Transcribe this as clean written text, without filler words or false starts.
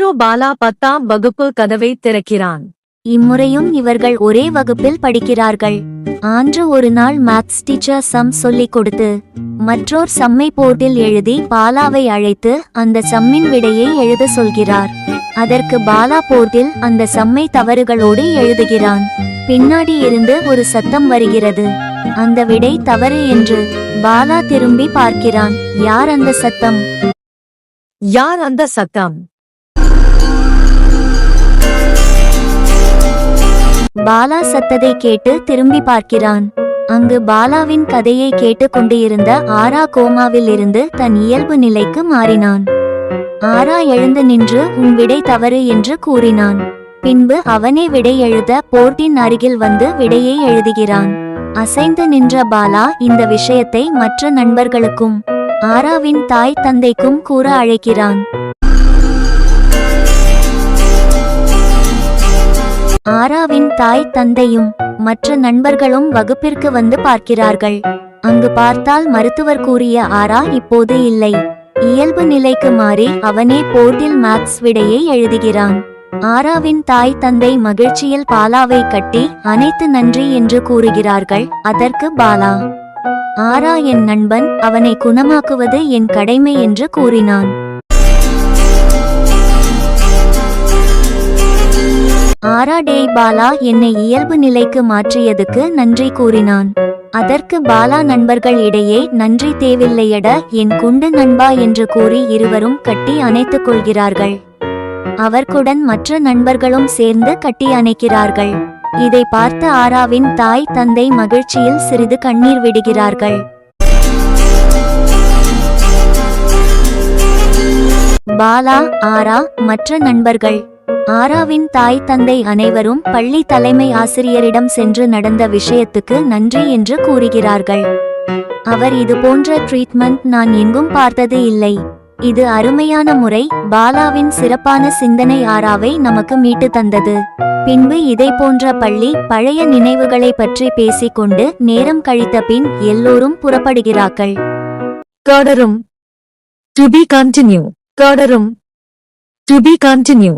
இன்று பாலா 10ஆம் வகுப்பு கதவை திறக்கிறான். இம்முறையும் இவர்கள் ஒரே வகுப்பில் படிக்கிறார்கள். ஆன்று ஒரு நாள் மேத்ஸ் டீச்சர் சம் சொல்லிக் கொடுத்து மற்றோர் சம்மை போர்டில் எழுதி பாலாவை அழைத்து அந்த சம்மின் விடையை எழுத சொல்கிறார். அதற்கு பாலா போர்டில் அந்த சம்மை தவறுகளோடு எழுதுகிறான். பின்னாடி இருந்து ஒரு சத்தம் வருகிறது. அந்த விடை தவறு என்று. பாலா திரும்பி பார்க்கிறான். யார் அந்த சத்தம்? யார் அந்த சத்தம்? பாலா சத்ததை கேட்டு திரும்பி பார்க்கிறான். அங்கு பாலாவின் கதையை கேட்டு கொண்டு இருந்த ஆரா கோமாவில் இருந்து தன் இயல்பு நிலைக்கு மாறினான். ஆரா எழுந்து நின்று உன் விடை தவறு என்று கூறினான். பின்பு அவனே விடை எழுத போர்டின் அருகில் வந்து விடையை எழுதுகிறான். அசைந்து நின்ற பாலா இந்த விஷயத்தை மற்ற நண்பர்களுக்கும் ஆராவின் தாய் தந்தைக்கும் கூற அழைக்கிறான். ஆராவின் தாய் தந்தையும் மற்ற நண்பர்களும் வகுப்பிற்கு வந்து பார்க்கிறார்கள். அங்கு பார்த்தால் மருத்துவர் கூறிய ஆரா இப்போது இல்லை. இயல்பு நிலைக்கு மாறி அவனே போர்டில் மேத்ஸ் விடையை எழுதுகிறான். ஆராவின் தாய் தந்தை மகிழ்ச்சியில் பாலாவை கட்டி அனைத்து நன்றி என்று கூறுகிறார்கள். அதற்கு பாலா, ஆரா என் நண்பன், அவனை குணமாக்குவது என் கடமை என்று கூறினான். ஆரா டேய் பாலா, என்னை இயல்பு நிலைக்கு மாற்றியதுக்கு நன்றி கூறினான். அதற்கு பாலா நண்பர்கள் இடையே நன்றி தேவில்லையட என் குண்டு நண்பா என்று கூறி இருவரும் கட்டி அணைத்துக் கொள்கிறார்கள். அவர்குடன் மற்ற நண்பர்களும் சேர்ந்து கட்டி அணைக்கிறார்கள். இதை பார்த்த ஆராவின் தாய் தந்தை மகிழ்ச்சியில் சிறிது கண்ணீர் விடுகிறார்கள். பாலா, ஆரா, மற்ற நண்பர்கள், ஆராவின் தாய் தந்தை அனைவரும் பள்ளி தலைமை ஆசிரியரிடம் சென்று நடந்த விஷயத்துக்கு நன்றி என்று கூறுகிறார்கள். அவர் இது போன்ற ட்ரீட்மெண்ட் நான் எங்கும் பார்த்தது இல்லை. இது அருமையான முறை. பாலாவின் சிறப்பான சிந்தனை ஆராவை நமக்கு மீட்டு தந்தது. பின்பு இதை போன்ற பள்ளி பழைய நினைவுகளை பற்றி பேசிக்கொண்டு நேரம் கழித்த பின் எல்லோரும் புறப்படுகிறார்கள். தொடரும். To be continue. தொடரும். To be continue.